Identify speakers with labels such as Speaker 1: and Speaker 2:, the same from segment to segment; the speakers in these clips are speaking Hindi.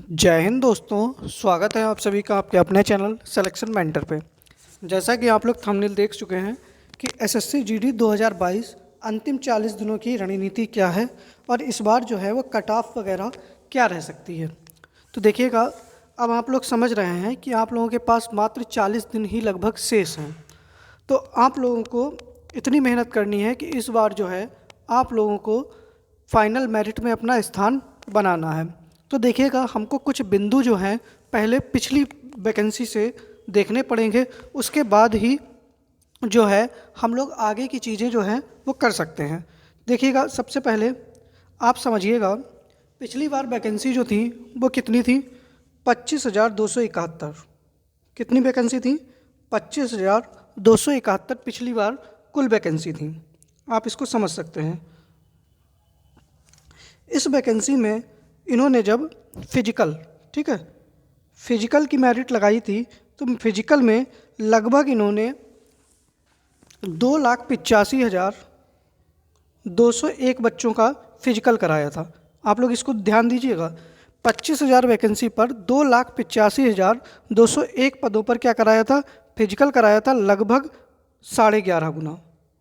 Speaker 1: जय हिंद दोस्तों, स्वागत है आप सभी का आपके अपने चैनल सिलेक्शन मेंटर पे। जैसा कि आप लोग थंबनेल देख चुके हैं कि एसएससी जीडी 2022 अंतिम 40 दिनों की रणनीति क्या है और इस बार जो है वो कट ऑफ वगैरह क्या रह सकती है। तो देखिएगा, अब आप लोग समझ रहे हैं कि आप लोगों के पास मात्र 40 दिन ही लगभग शेष हैं। तो आप लोगों को इतनी मेहनत करनी है कि इस बार जो है आप लोगों को फाइनल मेरिट में अपना स्थान बनाना है। तो देखिएगा, हमको कुछ बिंदु जो हैं पहले पिछली वैकेंसी से देखने पड़ेंगे, उसके बाद ही जो है हम लोग आगे की चीज़ें जो हैं वो कर सकते हैं। देखिएगा, सबसे पहले आप समझिएगा, पिछली बार वैकेंसी जो थी वो कितनी थी? 25,271। कितनी वैकेंसी थी? 25,271 पिछली बार कुल वैकेंसी थी। आप इसको समझ सकते हैं। इस वैकेंसी में इन्होंने जब फिजिकल, ठीक है, फिजिकल की मेरिट लगाई थी, तो फिजिकल में लगभग इन्होंने 2,85,201 बच्चों का फिजिकल कराया था। आप लोग इसको ध्यान दीजिएगा, 25,000 वैकेंसी पर 2,85,201 पदों पर क्या कराया था? फिजिकल कराया था। लगभग 11.5 गुना,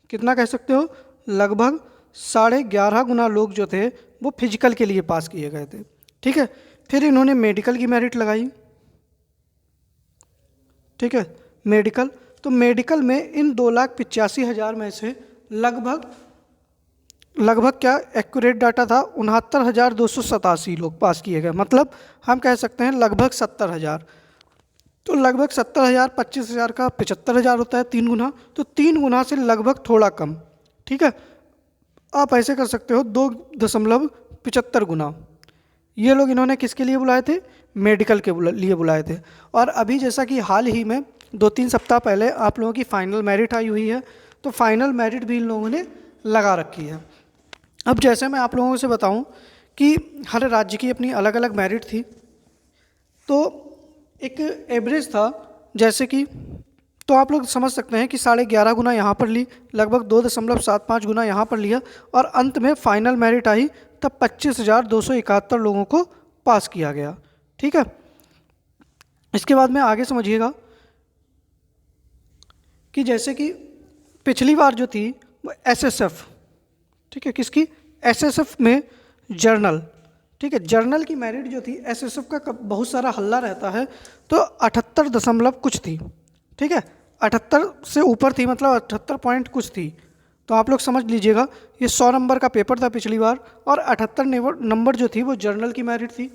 Speaker 1: कितना कह सकते हो? लगभग 11.5 गुना लोग जो थे वो फिजिकल के लिए पास किए गए थे। ठीक है, फिर इन्होंने मेडिकल की मेरिट लगाई। ठीक है, मेडिकल, तो मेडिकल में इन 2,85,000 में से लगभग क्या एक्यूरेट डाटा था? 69,287 लोग पास किए गए। मतलब हम कह सकते हैं लगभग 70,000। तो लगभग 70,000 25,000 का 75,000 होता है, 3 गुना। तो 3 गुना से लगभग थोड़ा कम। ठीक है, आप ऐसे कर सकते हो 2.75 गुना। ये लोग इन्होंने किसके लिए बुलाए थे? मेडिकल के लिए बुलाए थे। और अभी जैसा कि हाल ही में 2-3 सप्ताह पहले आप लोगों की फाइनल मेरिट आई हुई है, तो फाइनल मेरिट भी इन लोगों ने लगा रखी है। अब जैसे मैं आप लोगों से बताऊं कि हर राज्य की अपनी अलग अलग मेरिट थी, तो एक एवरेज था, जैसे कि, तो आप लोग समझ सकते हैं कि 11.5 गुना यहाँ पर ली, लगभग 2.75 गुना यहाँ पर लिया, और अंत में फाइनल मेरिट आई तब 25,271 लोगों को पास किया गया। ठीक है, इसके बाद में आगे समझिएगा कि जैसे कि पिछली बार जो थी वो एसएसएफ, ठीक है, किसकी? एसएसएफ में जर्नल, ठीक है, जर्नल की मेरिट जो थी, एसएसएफ का बहुत सारा हल्ला रहता है, तो 78 दशमलव कुछ थी। ठीक है, 78 से ऊपर थी, मतलब 78 पॉइंट कुछ थी। तो आप लोग समझ लीजिएगा, ये 100 नंबर का पेपर था पिछली बार, और 78 नंबर जो थी वो जर्नल की मेरिट थी।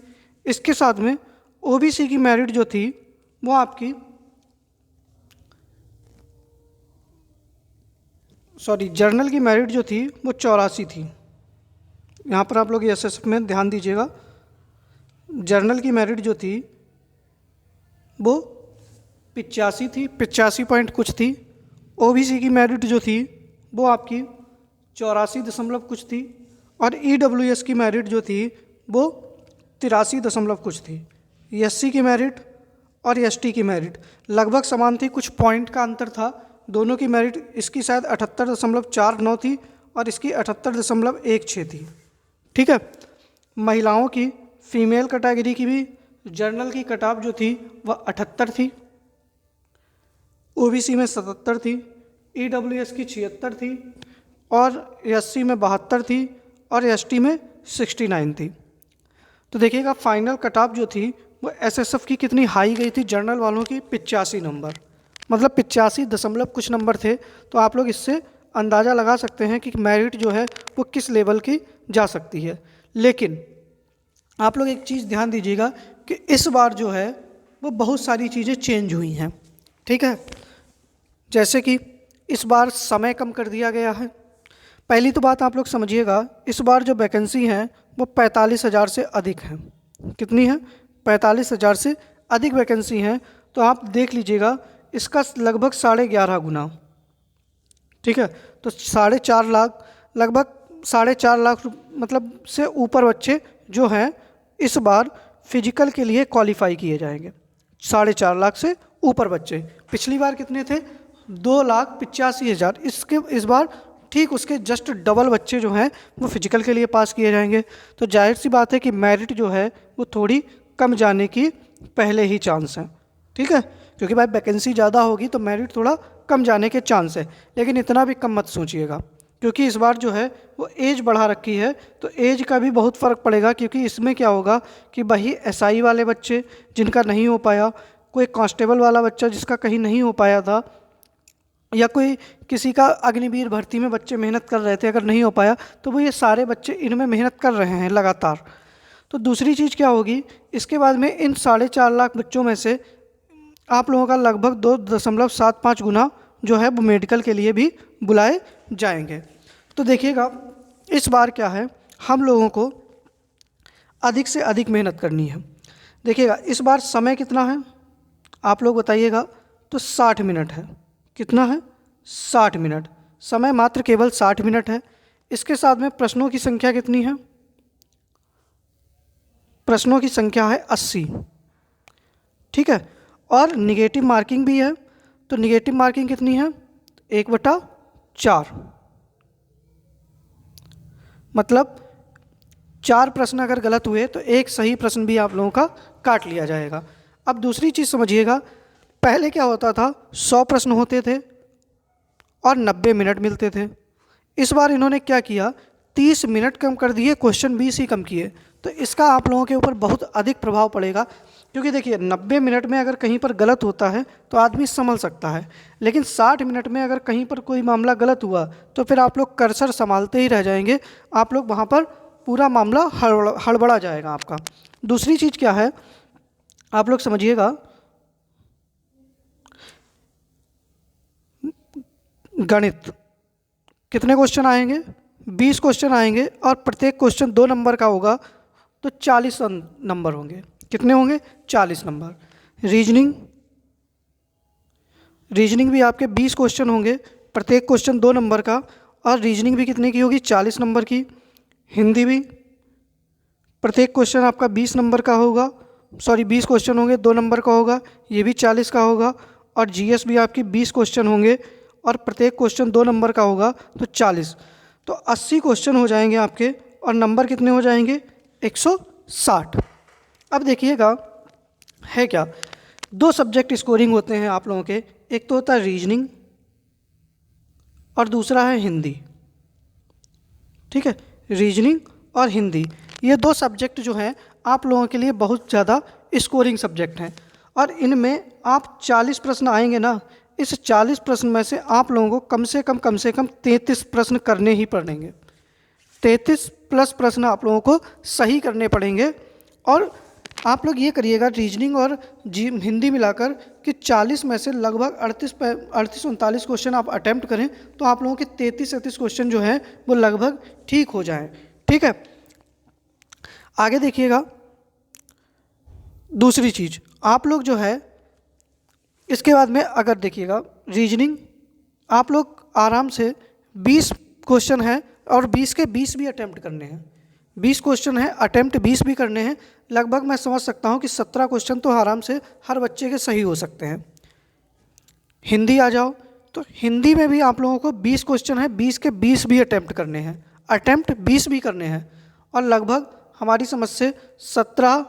Speaker 1: इसके साथ में ओबीसी की मेरिट जो थी वो आपकी, जर्नल की मेरिट जो थी वो 84 थी। यहाँ पर आप लोग एसएसएफ में ध्यान दीजिएगा, जर्नल की मेरिट जो थी वो 85 थी, 85 पॉइंट कुछ थी। ओबीसी की मेरिट जो थी वो आपकी 84 दशमलव कुछ थी, और ईडब्ल्यूएस की मेरिट जो थी वो 83 दशमलव कुछ थी। एससी की मेरिट और एसटी की मेरिट लगभग समान थी, कुछ पॉइंट का अंतर था दोनों की मेरिट। इसकी शायद 78.49 थी और इसकी 78.16 थी। ठीक है, महिलाओं की फीमेल कैटेगरी की भी जर्नल की कट ऑफ जो थी वह 78 थी, ओबीसी में 77 थी, ईडब्ल्यूएस की 76 थी, और एससी में 72 थी, और एसटी में 69 थी। तो देखिएगा, फाइनल कट ऑफ जो थी वो एसएसएफ की कितनी हाई गई थी? जर्नल वालों की 85 नंबर, मतलब 85 दशमलव कुछ नंबर थे। तो आप लोग इससे अंदाज़ा लगा सकते हैं कि मेरिट जो है वो किस लेवल की जा सकती है। लेकिन आप लोग एक चीज़ ध्यान दीजिएगा कि इस बार जो है वो बहुत सारी चीज़ें चेंज हुई हैं। ठीक है, जैसे कि इस बार समय कम कर दिया गया है। पहली तो बात आप लोग समझिएगा, इस बार जो वैकेंसी हैं वो 45,000 से अधिक हैं। कितनी है? 45,000 से अधिक वैकेंसी हैं। तो आप देख लीजिएगा, इसका लगभग 11.5 गुना। ठीक है, तो 4.5 लाख, लगभग 4.5 लाख मतलब से ऊपर बच्चे जो हैं इस बार फिजिकल के लिए क्वालिफाई किए जाएंगे। 4.5 लाख से ऊपर बच्चे। पिछली बार कितने थे? 2,85,000। इस बार ठीक उसके जस्ट डबल बच्चे जो हैं वो फिजिकल के लिए पास किए जाएंगे। तो जाहिर सी बात है कि मेरिट जो है वो थोड़ी कम जाने की पहले ही चांस है, ठीक है, क्योंकि भाई वैकेंसी ज़्यादा होगी तो मेरिट थोड़ा कम जाने के चांस है, लेकिन इतना भी कम मत सोचिएगा, क्योंकि इस बार जो है वो एज बढ़ा रखी है, तो एज का भी बहुत फ़र्क पड़ेगा, क्योंकि इसमें क्या होगा कि वही एसआई वाले बच्चे जिनका नहीं हो पाया, कोई कांस्टेबल वाला बच्चा जिसका कहीं नहीं हो पाया था, या कोई किसी का अग्निवीर भर्ती में बच्चे मेहनत कर रहे थे, अगर नहीं हो पाया तो वो ये सारे बच्चे इनमें मेहनत कर रहे हैं लगातार। तो दूसरी चीज़ क्या होगी, इसके बाद में इन 4.5 लाख बच्चों में से आप लोगों का लगभग 2.75 गुना जो है वो मेडिकल के लिए भी बुलाए जाएंगे। तो देखिएगा इस बार क्या है, हम लोगों को अधिक से अधिक मेहनत करनी है। देखिएगा इस बार समय कितना है आप लोग बताइएगा, तो 60 मिनट है। कितना है? 60 मिनट। समय मात्र केवल 60 मिनट है। इसके साथ में प्रश्नों की संख्या कितनी है? प्रश्नों की संख्या है 80, ठीक है, और निगेटिव मार्किंग भी है। तो निगेटिव मार्किंग कितनी है? 1/4, मतलब 4 प्रश्न अगर गलत हुए तो एक सही प्रश्न भी आप लोगों का काट लिया जाएगा। अब दूसरी चीज़ समझिएगा, पहले क्या होता था, 100 प्रश्न होते थे और 90 मिनट मिलते थे। इस बार इन्होंने क्या किया, 30 मिनट कम कर दिए, क्वेश्चन 20 ही कम किए। तो इसका आप लोगों के ऊपर बहुत अधिक प्रभाव पड़ेगा, क्योंकि देखिए 90 मिनट में अगर कहीं पर गलत होता है तो आदमी संभल सकता है, लेकिन 60 मिनट में अगर कहीं पर कोई मामला गलत हुआ तो फिर आप लोग कर्सर संभालते ही रह जाएंगे, आप लोग वहाँ पर पूरा मामला हड़बड़ा जाएगा आपका। दूसरी चीज़ क्या है, आप लोग समझिएगा, गणित कितने क्वेश्चन आएंगे? 20 क्वेश्चन आएंगे और प्रत्येक क्वेश्चन 2 नंबर का होगा, तो 40 नंबर होंगे। कितने होंगे? 40 नंबर। रीजनिंग भी आपके 20 क्वेश्चन होंगे, प्रत्येक क्वेश्चन 2 नंबर का, और रीजनिंग भी कितने की होगी? 40 नंबर की। हिंदी भी प्रत्येक क्वेश्चन आपका 20 नंबर का होगा, 20 क्वेश्चन होंगे, 2 नंबर का होगा, ये भी 40 का होगा। और जीएस भी आपकी 20 क्वेश्चन होंगे और प्रत्येक क्वेश्चन 2 नंबर का होगा, तो 40। तो 80 क्वेश्चन हो जाएंगे आपके, और नंबर कितने हो जाएंगे? 160। अब देखिएगा है क्या, 2 सब्जेक्ट स्कोरिंग होते हैं आप लोगों के, एक तो होता है रीजनिंग और दूसरा है हिंदी, ठीक है, रीजनिंग और हिंदी, ये 2 सब्जेक्ट जो हैं आप लोगों के लिए बहुत ज़्यादा स्कोरिंग सब्जेक्ट हैं, और इनमें आप 40 प्रश्न आएंगे ना, इस 40 प्रश्न में से आप लोगों को कम से कम 33 प्रश्न करने ही पड़ेंगे। 33 प्लस प्रश्न आप लोगों को सही करने पड़ेंगे। और आप लोग ये करिएगा, रीजनिंग और हिंदी मिलाकर कि 40 में से लगभग 38-39 क्वेश्चन आप अटैम्प्ट करें, तो आप लोगों के 33-37 क्वेश्चन जो हैं वो लगभग ठीक हो जाएं, ठीक है। आगे देखिएगा, दूसरी चीज़ आप लोग जो है इसके बाद में अगर देखिएगा, रीजनिंग आप लोग आराम से 20 क्वेश्चन है और 20 के 20 भी अटैम्प्ट करने हैं, 20 क्वेश्चन है, अटैम्प्ट 20 भी करने हैं, लगभग मैं समझ सकता हूँ कि 17 क्वेश्चन तो आराम से हर बच्चे के सही हो सकते हैं। हिंदी आ जाओ, तो हिंदी में भी आप लोगों को 20 क्वेश्चन है, 20 के 20 भी अटैम्प्ट करने हैं, अटैम्प्ट 20 भी करने हैं, और लगभग हमारी समझ से 17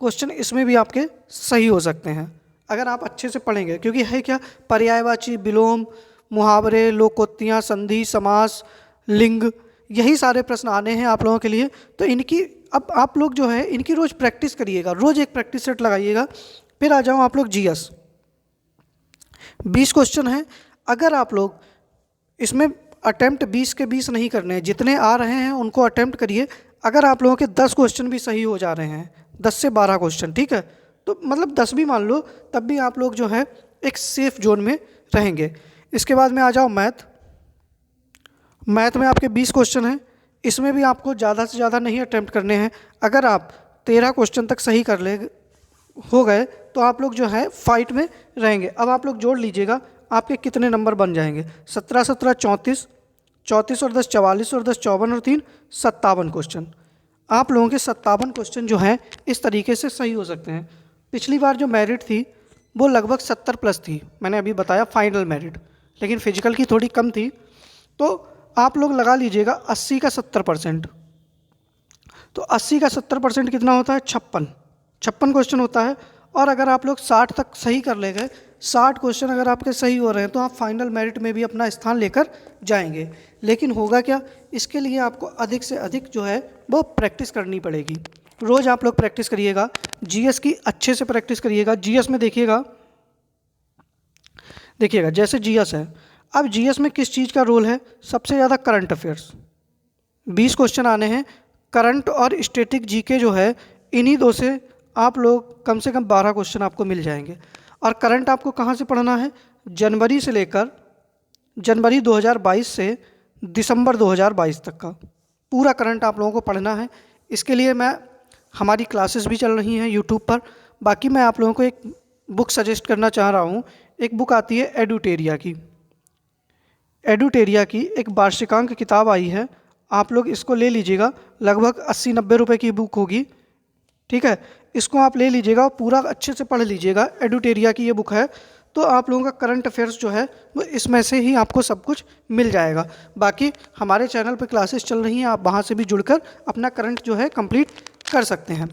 Speaker 1: क्वेश्चन इसमें भी आपके सही हो सकते हैं अगर आप अच्छे से पढ़ेंगे, क्योंकि है क्या, पर्यायवाची, विलोम, मुहावरे, लोकोक्तियाँ, संधि, समास, लिंग, यही सारे प्रश्न आने हैं आप लोगों के लिए। तो इनकी अब आप लोग जो है इनकी रोज़ प्रैक्टिस करिएगा, रोज़ एक प्रैक्टिस सेट लगाइएगा। फिर आ जाओ आप लोग जीएस, 20 क्वेश्चन हैं, अगर आप लोग इसमें अटैम्प्ट 20 के 20 नहीं करने हैं, जितने आ रहे हैं उनको अटैम्प्ट करिए। अगर आप लोगों के 10 क्वेश्चन भी सही हो जा रहे हैं, 10 से 12 क्वेश्चन, ठीक है, तो मतलब 10 भी मान लो, तब भी आप लोग जो है एक सेफ जोन में रहेंगे। इसके बाद में आ जाओ मैथ में आपके 20 क्वेश्चन हैं, इसमें भी आपको ज़्यादा से ज़्यादा नहीं अटैम्प्ट करने हैं। अगर आप 13 क्वेश्चन तक सही कर ले हो गए तो आप लोग जो है फाइट में रहेंगे। अब आप लोग जोड़ लीजिएगा आपके कितने नंबर बन जाएंगे, 17 17 34, 34 और 10 44, और 10 54 और 3 57 क्वेश्चन। आप लोगों के 57 क्वेश्चन जो हैं इस तरीके से सही हो सकते हैं। पिछली बार जो मेरिट थी वो लगभग 70 प्लस थी, मैंने अभी बताया फाइनल मेरिट, लेकिन फिजिकल की थोड़ी कम थी, तो आप लोग लगा लीजिएगा 80 का 70%, तो 80 का 70% कितना होता है? 56। 56 क्वेश्चन होता है। और अगर आप लोग 60 तक सही कर ले गए, 60 क्वेश्चन अगर आपके सही हो रहे हैं तो आप फाइनल मेरिट में भी अपना स्थान लेकर जाएंगे। लेकिन होगा क्या, इसके लिए आपको अधिक से अधिक जो है वो प्रैक्टिस करनी पड़ेगी। रोज़ आप लोग प्रैक्टिस करिएगा, जीएस की अच्छे से प्रैक्टिस करिएगा। जीएस में देखिएगा जैसे जीएस है, अब जीएस में किस चीज़ का रोल है, सबसे ज़्यादा करंट अफेयर्स। 20 क्वेश्चन आने हैं, करंट और स्टैटिक जीके जो है इन्हीं दो से आप लोग कम से कम 12 क्वेश्चन आपको मिल जाएंगे। और करंट आपको कहाँ से पढ़ना है, जनवरी से लेकर जनवरी 2022 से दिसंबर 2022 तक का पूरा करंट आप लोगों को पढ़ना है। इसके लिए हमारी क्लासेस भी चल रही हैं यूट्यूब पर। बाकी मैं आप लोगों को एक बुक सजेस्ट करना चाह रहा हूँ। एक बुक आती है एडुटेरिया की, एक वार्षिकांक किताब आई है, आप लोग इसको ले लीजिएगा। लगभग 80-90 रुपये की बुक होगी, ठीक है। इसको आप ले लीजिएगा और पूरा अच्छे से पढ़ लीजिएगा। एडुटेरिया की ये बुक है, तो आप लोगों का करंट अफेयर्स जो है वो इसमें से ही आपको सब कुछ मिल जाएगा। बाकी हमारे चैनल पर क्लासेस चल रही हैं, आप वहाँ से भी जुड़कर अपना करंट जो है कंप्लीट कर सकते हैं।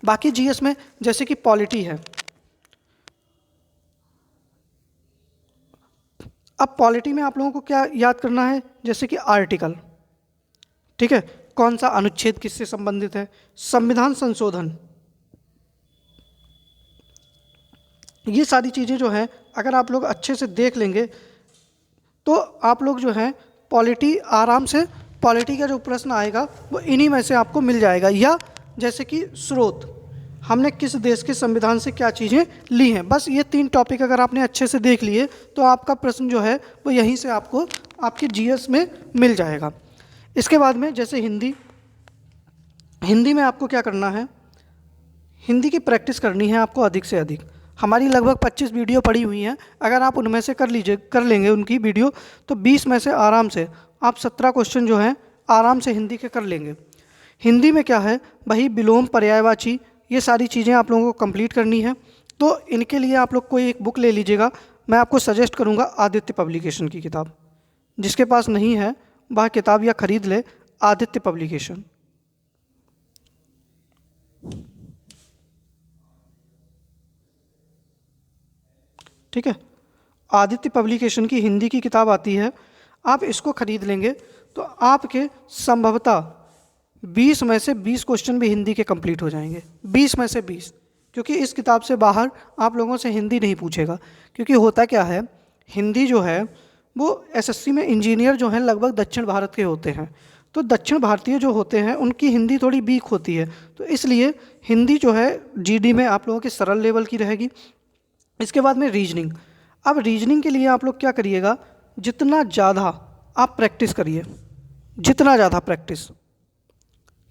Speaker 1: बाकी जीएस में जैसे कि पॉलिटी है, अब पॉलिटी में आप लोगों को क्या याद करना है, जैसे कि आर्टिकल, ठीक है, कौन सा अनुच्छेद किससे संबंधित है, संविधान संशोधन, ये सारी चीज़ें जो हैं अगर आप लोग अच्छे से देख लेंगे तो आप लोग जो है पॉलिटी आराम से, पॉलिटी का जो प्रश्न आएगा वो इन्हीं में से आपको मिल जाएगा। या जैसे कि स्रोत, हमने किस देश के संविधान से क्या चीज़ें ली हैं, बस ये 3 टॉपिक अगर आपने अच्छे से देख लिए तो आपका प्रश्न जो है वो यहीं से आपको आपके जीएस में मिल जाएगा। इसके बाद में जैसे हिंदी में आपको क्या करना है, हिंदी की प्रैक्टिस करनी है आपको अधिक से अधिक। हमारी लगभग 25 वीडियो पड़ी हुई हैं, अगर आप उनमें से कर लेंगे उनकी वीडियो, तो 20 में से आराम से आप 17 क्वेश्चन जो हैं आराम से हिंदी के कर लेंगे। हिंदी में क्या है, वही विलोम, पर्यायवाची, ये सारी चीज़ें आप लोगों को कंप्लीट करनी है। तो इनके लिए आप लोग कोई एक बुक ले लीजिएगा। मैं आपको सजेस्ट करूँगा आदित्य पब्लिकेशन की किताब, जिसके पास नहीं है वह किताब या खरीद ले, आदित्य पब्लिकेशन। ठीक है, आदित्य पब्लिकेशन की हिंदी की किताब आती है, आप इसको खरीद लेंगे तो आपके संभवतः 20 में से 20 क्वेश्चन भी हिंदी के कंप्लीट हो जाएंगे। 20 में से 20, क्योंकि इस किताब से बाहर आप लोगों से हिंदी नहीं पूछेगा। क्योंकि होता क्या है, हिंदी जो है वो एसएससी में इंजीनियर जो हैं लगभग दक्षिण भारत के होते हैं, तो दक्षिण भारतीय जो होते हैं उनकी हिंदी थोड़ी वीक होती है, तो इसलिए हिंदी जो है जीडी में आप लोगों के सरल लेवल की रहेगी। इसके बाद में रीजनिंग। अब रीजनिंग के लिए आप लोग क्या करिएगा, जितना ज़्यादा आप प्रैक्टिस करिए, जितना ज़्यादा प्रैक्टिस,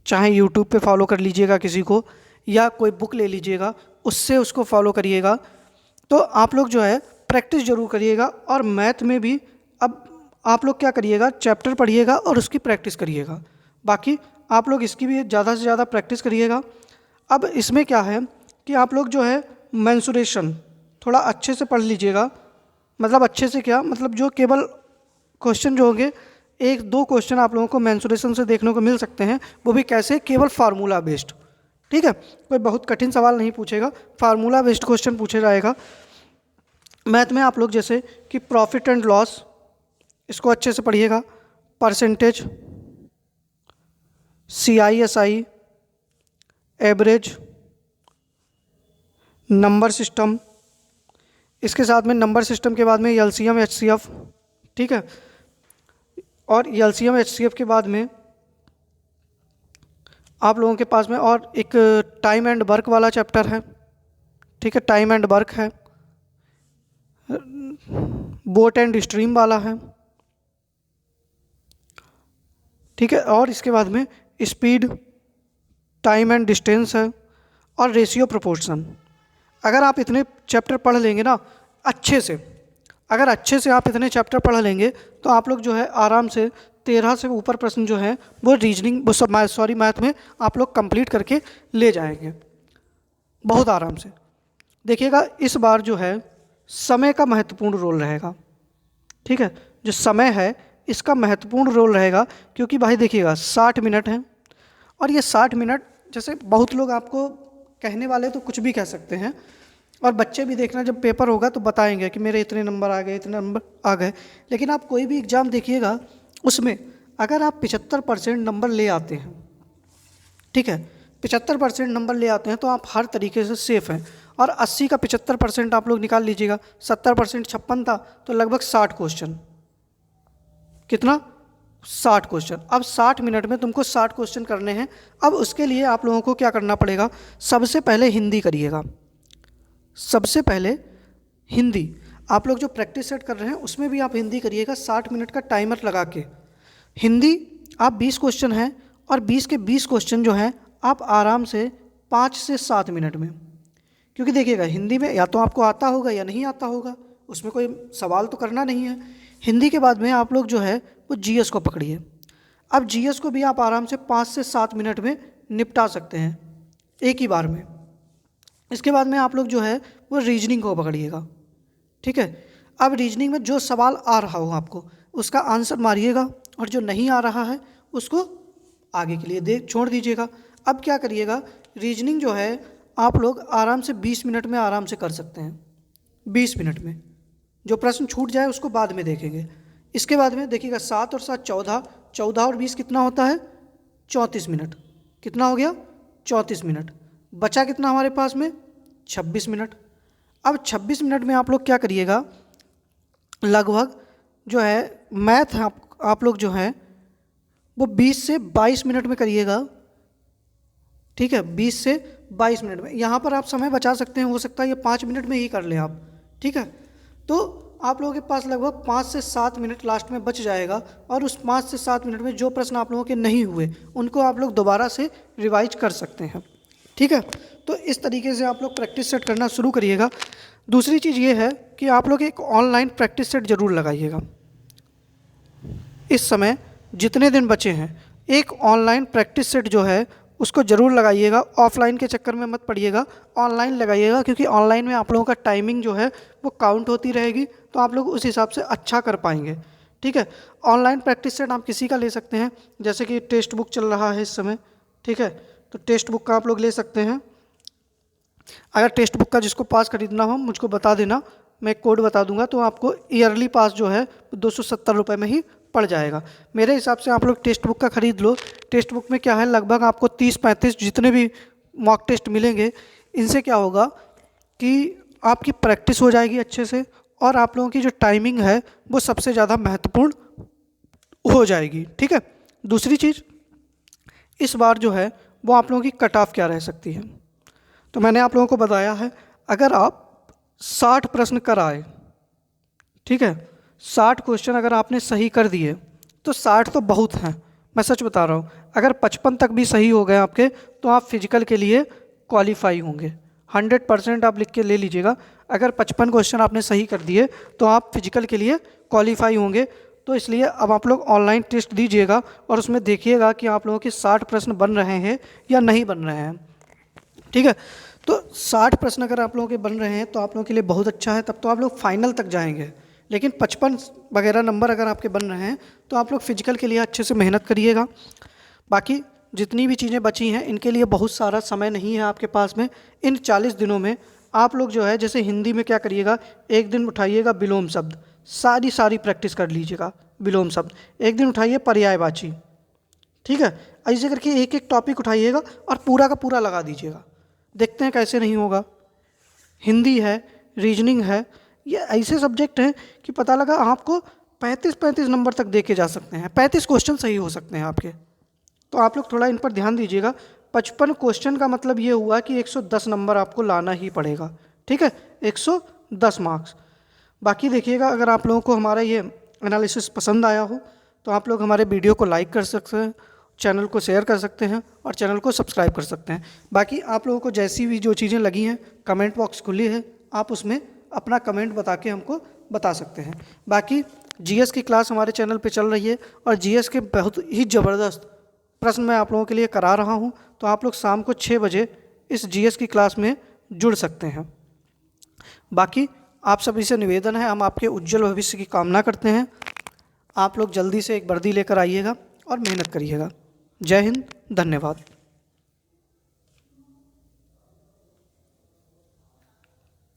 Speaker 1: चाहे यूट्यूब पे फॉलो कर लीजिएगा किसी को या कोई बुक ले लीजिएगा उससे उसको फॉलो करिएगा, तो आप लोग जो है प्रैक्टिस ज़रूर करिएगा। और मैथ में भी अब आप लोग क्या करिएगा, चैप्टर पढ़िएगा और उसकी प्रैक्टिस करिएगा। बाकी आप लोग इसकी भी ज़्यादा से ज़्यादा प्रैक्टिस करिएगा। अब इसमें क्या है कि आप लोग जो है मेंसुरेशन थोड़ा अच्छे से पढ़ लीजिएगा। मतलब अच्छे से क्या, मतलब जो केवल क्वेश्चन जो होंगे 1-2 क्वेश्चन आप लोगों को मेंसुरेशन से देखने को मिल सकते हैं, वो भी कैसे, केवल फार्मूला बेस्ड। ठीक है, कोई बहुत कठिन सवाल नहीं पूछेगा, फार्मूला बेस्ड क्वेश्चन पूछा जाएगा। मैथ में आप लोग जैसे कि प्रॉफिट एंड लॉस, इसको अच्छे से पढ़िएगा, percentage, CISI, average, number system, इसके साथ में नंबर सिस्टम के बाद में LCM HCF, ठीक है। और LCM HCF के बाद में आप लोगों के पास में और एक टाइम एंड वर्क वाला चैप्टर है, ठीक है, टाइम एंड वर्क है, बोट एंड स्ट्रीम वाला है, ठीक है। और इसके बाद में स्पीड, टाइम एंड डिस्टेंस है और रेशियो प्रोपोर्शन। अगर आप इतने चैप्टर पढ़ लेंगे ना अच्छे से, अगर अच्छे से आप इतने चैप्टर पढ़ लेंगे तो आप लोग जो है आराम से 13 से ऊपर प्रश्न जो है वो रीजनिंग, वो सब मैथ में आप लोग कंप्लीट करके ले जाएंगे बहुत आराम से। देखिएगा इस बार जो है समय का महत्वपूर्ण रोल रहेगा, ठीक है, जो समय है इसका महत्वपूर्ण रोल रहेगा। क्योंकि भाई देखिएगा 60 मिनट है और ये 60 मिनट, जैसे बहुत लोग आपको कहने वाले तो कुछ भी कह सकते हैं, और बच्चे भी देखना जब पेपर होगा तो बताएंगे कि मेरे इतने नंबर आ गए, इतने नंबर आ गए। लेकिन आप कोई भी एग्ज़ाम देखिएगा, उसमें अगर आप 75% नंबर ले आते हैं, ठीक है, 75% नंबर ले आते हैं तो आप हर तरीके से सेफ़ हैं। और 80 का 75% आप लोग निकाल लीजिएगा, 70% 56 था तो लगभग 60 क्वेश्चन, कितना, 60 क्वेश्चन। अब 60 मिनट में तुमको 60 क्वेश्चन करने हैं। अब उसके लिए आप लोगों को क्या करना पड़ेगा, सबसे पहले हिंदी करिएगा। सबसे पहले हिंदी, आप लोग जो प्रैक्टिस सेट कर रहे हैं उसमें भी आप हिंदी करिएगा, 60 मिनट का टाइमर लगा के। हिंदी आप 20 क्वेश्चन हैं, और 20 के 20 क्वेश्चन जो हैं आप आराम से 5 से 7 मिनट में, क्योंकि देखिएगा हिंदी में या तो आपको आता होगा या नहीं आता होगा, उसमें कोई सवाल तो करना नहीं है। हिंदी के बाद में आप लोग जो है वो जीएस को पकड़िए। अब जीएस को भी आप आराम से 5 से 7 मिनट में निपटा सकते हैं एक ही बार में। इसके बाद में आप लोग जो है वो रीजनिंग को पकड़िएगा, ठीक है। अब रीजनिंग में जो सवाल आ रहा हो आपको उसका आंसर मारिएगा, और जो नहीं आ रहा है उसको आगे के लिए छोड़ दीजिएगा। अब क्या करिएगा, रीजनिंग जो है आप लोग आराम से 20 मिनट में आराम से कर सकते हैं, 20 मिनट में। जो प्रश्न छूट जाए उसको बाद में देखेंगे। इसके बाद में देखिएगा 7 और 7 14, 14 और 20 कितना होता है, 34 मिनट। कितना हो गया, 34 मिनट। बचा कितना हमारे पास में, 26 मिनट। अब 26 मिनट में आप लोग क्या करिएगा, लगभग जो है मैथ आप लोग जो है वो 20 से 22 मिनट में करिएगा, ठीक है, 20 से 22 मिनट में। यहाँ पर आप समय बचा सकते हैं, हो सकता है ये 5 मिनट में ही कर लें आप, ठीक है। तो आप लोगों के पास लगभग 5 से 7 मिनट लास्ट में बच जाएगा, और उस 5 से 7 मिनट में जो प्रश्न आप लोगों के नहीं हुए उनको आप लोग दोबारा से रिवाइज कर सकते हैं, ठीक है। तो इस तरीके से आप लोग प्रैक्टिस सेट करना शुरू करिएगा। दूसरी चीज़ ये है कि आप लोग एक ऑनलाइन प्रैक्टिस सेट ज़रूर लगाइएगा। इस समय जितने दिन बचे हैं एक ऑनलाइन प्रैक्टिस सेट जो है उसको ज़रूर लगाइएगा। ऑफलाइन के चक्कर में मत पड़िएगा, ऑनलाइन लगाइएगा, क्योंकि ऑनलाइन में आप लोगों का टाइमिंग जो है वो काउंट होती रहेगी, तो आप लोग उस हिसाब से अच्छा कर पाएंगे, ठीक है। ऑनलाइन प्रैक्टिस सेट आप किसी का ले सकते हैं, जैसे कि टेक्स्ट बुक चल रहा है इस समय, ठीक है, तो टेक्स्ट बुक का आप लोग ले सकते हैं। अगर टेक्स्ट बुक का जिसको पास खरीदना हो मुझको बता देना, मैं कोड बता दूंगा, तो आपको ईयरली पास जो है 270 रुपये में ही पड़ जाएगा। मेरे हिसाब से आप लोग टेक्स्ट बुक का ख़रीद लो। टेक्स्ट बुक में क्या है, लगभग आपको 30-35 जितने भी मॉक टेस्ट मिलेंगे, इनसे क्या होगा कि आपकी प्रैक्टिस हो जाएगी अच्छे से, और आप लोगों की जो टाइमिंग है वो सबसे ज़्यादा महत्वपूर्ण हो जाएगी, ठीक है। दूसरी चीज़, इस बार जो है वो आप लोगों की कट ऑफ क्या रह सकती है, तो मैंने आप लोगों को बताया है, अगर आप 60 प्रश्न कराए, ठीक है, 60 क्वेश्चन अगर आपने सही कर दिए तो 60 तो बहुत हैं, मैं सच बता रहा हूँ। अगर 55 तक भी सही हो गए आपके तो आप फिजिकल के लिए क्वालिफाई होंगे। 100% आप लिख के ले लीजिएगा, अगर 55 क्वेश्चन आपने सही कर दिए तो आप फिजिकल के लिए क्वालिफाई होंगे। तो इसलिए अब आप लोग ऑनलाइन टेस्ट दीजिएगा और उसमें देखिएगा कि आप लोगों के 60 प्रश्न बन रहे हैं या नहीं बन रहे हैं, ठीक है। तो 60 प्रश्न अगर आप लोगों के बन रहे हैं तो आप लोगों के लिए बहुत अच्छा है, तब तो आप लोग फाइनल तक जाएंगे। लेकिन 55 वगैरह नंबर अगर आपके बन रहे हैं तो आप लोग फिजिकल के लिए अच्छे से मेहनत करिएगा। बाकी जितनी भी चीज़ें बची हैं इनके लिए बहुत सारा समय नहीं है आपके पास में। इन 40 दिनों में आप लोग जो है, जैसे हिंदी में क्या करिएगा, एक दिन उठाइएगा विलोम शब्द, सारी प्रैक्टिस कर लीजिएगा विलोम शब्द। एक दिन उठाइए पर्यायवाची, ठीक है, ऐसे करके एक एक टॉपिक उठाइएगा और पूरा का पूरा लगा दीजिएगा। देखते हैं कैसे नहीं होगा। हिंदी है, रीजनिंग है, ये ऐसे सब्जेक्ट हैं कि पता लगा आपको 35 नंबर तक दे के जा सकते हैं, 35 क्वेश्चन सही हो सकते हैं आपके। तो आप लोग थोड़ा इन पर ध्यान दीजिएगा। 55 क्वेश्चन का मतलब ये हुआ कि 110 नंबर आपको लाना ही पड़ेगा, ठीक है, 110 मार्क्स। बाकी देखिएगा, अगर आप लोगों को हमारा ये एनालिसिस पसंद आया हो तो आप लोग हमारे वीडियो को लाइक कर सकते हैं, चैनल को शेयर कर सकते हैं और चैनल को सब्सक्राइब कर सकते हैं। बाकी आप लोगों को जैसी भी जो चीज़ें लगी हैं, कमेंट बॉक्स खुली है, आप उसमें अपना कमेंट बता के हमको बता सकते हैं। बाकी जीएस की क्लास हमारे चैनल पे चल रही है और जीएस के बहुत ही ज़बरदस्त प्रश्न मैं आप लोगों के लिए करा रहा हूँ, तो आप लोग शाम को 6 बजे इस जीएस की क्लास में जुड़ सकते हैं। बाकी आप सभी से निवेदन है, हम आपके उज्जवल भविष्य की कामना करते हैं। आप लोग जल्दी से एक वर्दी लेकर आइएगा और मेहनत करिएगा। जय हिंद, धन्यवाद।